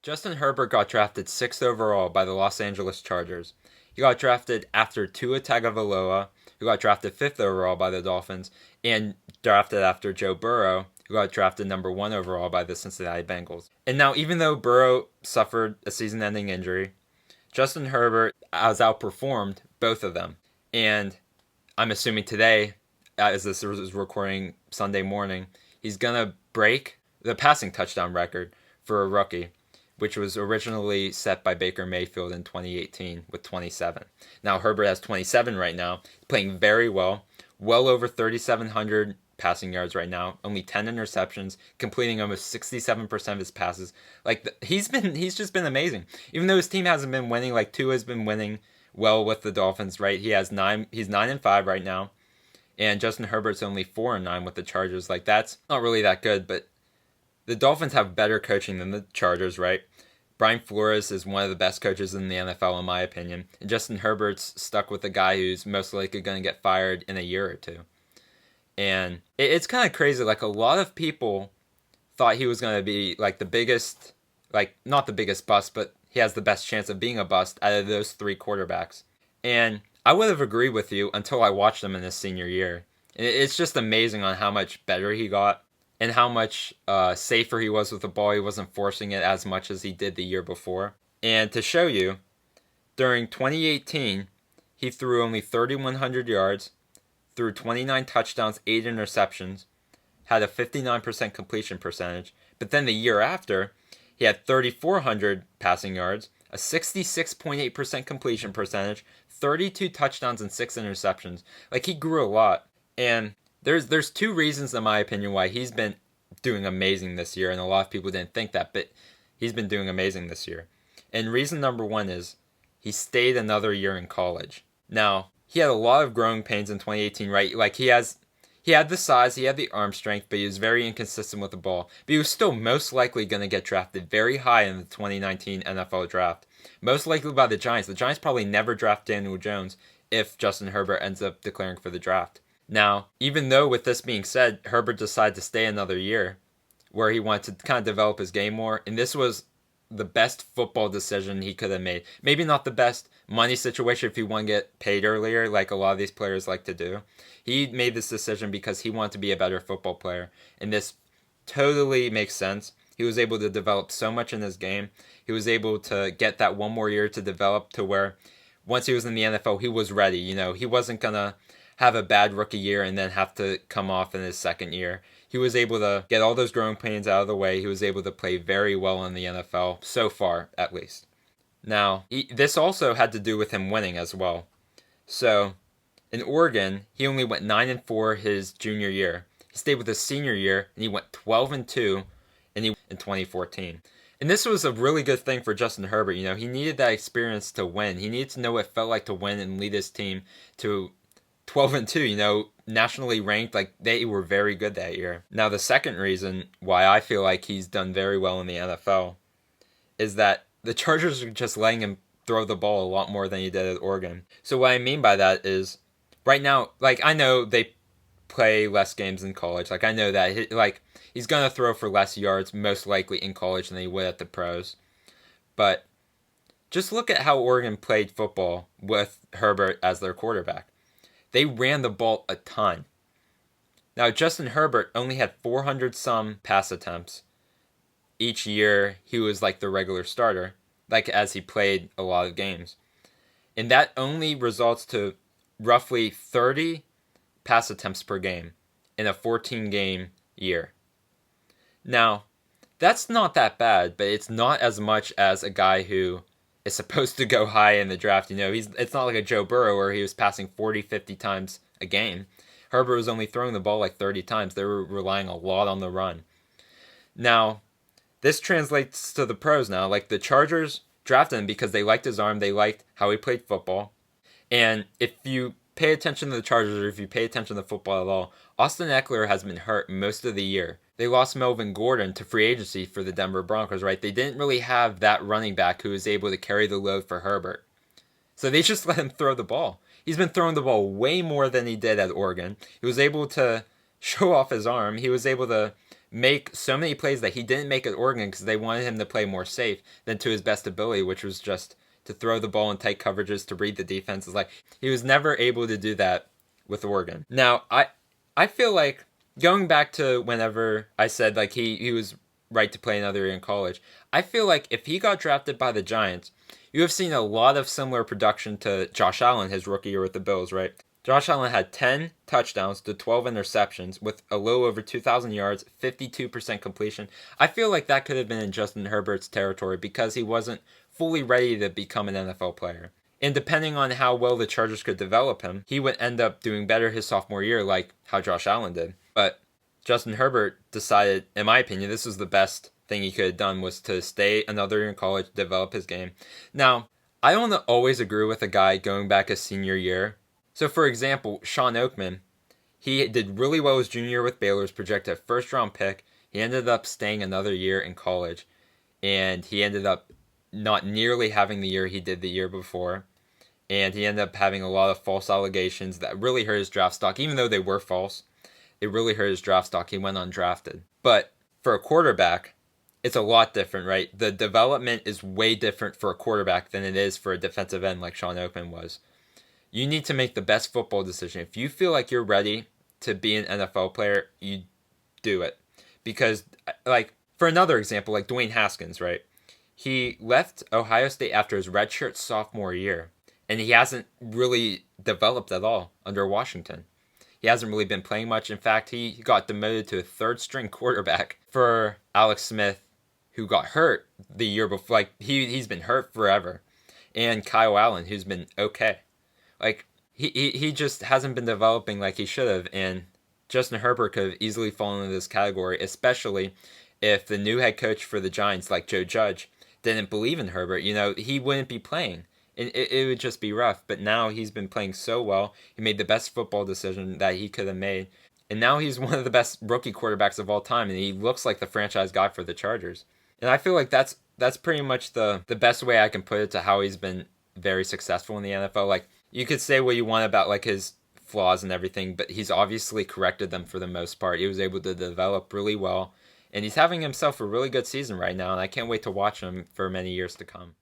Justin Herbert got drafted 6th overall by the Los Angeles Chargers. He got drafted after Tua Tagovailoa, who got drafted 5th overall by the Dolphins, and drafted after Joe Burrow, who got drafted number 1 overall by the Cincinnati Bengals. And now, even though Burrow suffered a season-ending injury, Justin Herbert has outperformed both of them. And I'm assuming today, as this is recording Sunday morning, he's going to break the passing touchdown record for a rookie, which was originally set by Baker Mayfield in 2018 with 27. Now Herbert has 27 right now, playing very well over 3,700 passing yards right now, only 10 interceptions, completing almost 67% of his passes. He's just been amazing. Even though his team hasn't been winning, like Tua has been winning well with the Dolphins, right? He's 9-5 right now, and Justin Herbert's only 4-9 with the Chargers. Like, that's not really that good, but the Dolphins have better coaching than the Chargers, right? Brian Flores is one of the best coaches in the NFL, in my opinion. And Justin Herbert's stuck with a guy who's most likely going to get fired in a year or two. And it's kind of crazy. Like, a lot of people thought he was going to be, like, the biggest, like, not the biggest bust, but he has the best chance of being a bust out of those 3 quarterbacks. And I would have agreed with you until I watched him in his senior year. And it's just amazing on how much better he got, and how much safer he was with the ball. He wasn't forcing it as much as he did the year before. And to show you, during 2018, he threw only 3,100 yards, threw 29 touchdowns, 8 interceptions, had a 59% completion percentage. But then the year after, he had 3,400 passing yards, a 66.8% completion percentage, 32 touchdowns, and 6 interceptions. Like, he grew a lot. And There's 2 reasons, in my opinion, why he's been doing amazing this year, and a lot of people didn't think that, but he's been doing amazing this year. And reason number 1 is he stayed another year in college. Now, he had a lot of growing pains in 2018, right? Like, he had the size, he had the arm strength, but he was very inconsistent with the ball. But he was still most likely going to get drafted very high in the 2019 NFL draft. Most likely by the Giants. The Giants probably never draft Daniel Jones if Justin Herbert ends up declaring for the draft. Now, even though with this being said, Herbert decided to stay another year where he wanted to kind of develop his game more, and this was the best football decision he could have made. Maybe not the best money situation if he wanted to get paid earlier, like a lot of these players like to do. He made this decision because he wanted to be a better football player, and this totally makes sense. He was able to develop so much in his game. He was able to get that one more year to develop to where once he was in the NFL, he was ready. You know, he wasn't going to have a bad rookie year and then have to come off in his second year. He was able to get all those growing pains out of the way. He was able to play very well in the NFL, so far at least. Now, this also had to do with him winning as well. So, in Oregon, he only went 9-4 his junior year. He stayed with his senior year, and he went 12-2 in 2014. And this was a really good thing for Justin Herbert. You know, he needed that experience to win. He needed to know what it felt like to win and lead his team to 12-2, you know, nationally ranked. Like, they were very good that year. Now, the second reason why I feel like he's done very well in the NFL is that the Chargers are just letting him throw the ball a lot more than he did at Oregon. So what I mean by that is, right now, like, I know they play less games in college. Like, I know that, he's going to throw for less yards, most likely in college, than he would at the pros. But just look at how Oregon played football with Herbert as their quarterback. They ran the ball a ton. Now, Justin Herbert only had 400-some pass attempts each year he was like the regular starter, like as he played a lot of games. And that only results to roughly 30 pass attempts per game in a 14-game year. Now, that's not that bad, but it's not as much as a guy who is supposed to go high in the draft. You know, it's not like a Joe Burrow where he was passing 40, 50 times a game. Herbert was only throwing the ball like 30 times. They were relying a lot on the run. Now, this translates to the pros now. Like, the Chargers drafted him because they liked his arm. They liked how he played football. And if you pay attention to the Chargers, or if you pay attention to football at all, Austin Eckler has been hurt most of the year. They lost Melvin Gordon to free agency for the Denver Broncos, right? They didn't really have that running back who was able to carry the load for Herbert. So they just let him throw the ball. He's been throwing the ball way more than he did at Oregon. He was able to show off his arm. He was able to make so many plays that he didn't make at Oregon because they wanted him to play more safe than to his best ability, which was just to throw the ball in tight coverages, to read the defenses. Like, he was never able to do that with Oregon. Now, I feel like, going back to whenever I said like he was right to play another year in college, I feel like if he got drafted by the Giants, you have seen a lot of similar production to Josh Allen his rookie year with the Bills, right? Josh Allen had 10 touchdowns to 12 interceptions with a little over 2,000 yards, 52% completion. I feel like that could have been in Justin Herbert's territory because he wasn't fully ready to become an NFL player. And depending on how well the Chargers could develop him, he would end up doing better his sophomore year, like how Josh Allen did. But Justin Herbert decided, in my opinion, this was the best thing he could have done, was to stay another year in college, develop his game. Now, I don't always agree with a guy going back his senior year. So, for example, Sean Oakman, he did really well his junior year with Baylor, was projected first-round pick. He ended up staying another year in college, and he ended up not nearly having the year he did the year before. And he ended up having a lot of false allegations that really hurt his draft stock. Even though they were false, it really hurt his draft stock. He went undrafted. But for a quarterback, it's a lot different, right? The development is way different for a quarterback than it is for a defensive end like Sean Oakman was. You need to make the best football decision. If you feel like you're ready to be an NFL player, you do it. Because, like, for another example, like Dwayne Haskins, right? He left Ohio State after his redshirt sophomore year, and he hasn't really developed at all under Washington. He hasn't really been playing much. In fact, he got demoted to a third-string quarterback for Alex Smith, who got hurt the year before. Like, he's been hurt forever. And Kyle Allen, who's been okay. Like, he just hasn't been developing like he should have, and Justin Herbert could have easily fallen into this category, especially if the new head coach for the Giants, like Joe Judge, didn't believe in Herbert. You know, he wouldn't be playing. And it would just be rough. But now he's been playing so well. He made the best football decision that he could have made. And now he's one of the best rookie quarterbacks of all time, and he looks like the franchise guy for the Chargers. And I feel like that's pretty much the best way I can put it to how he's been very successful in the NFL. Like, you could say what you want about like his flaws and everything, but he's obviously corrected them for the most part. He was able to develop really well, and he's having himself a really good season right now, and I can't wait to watch him for many years to come.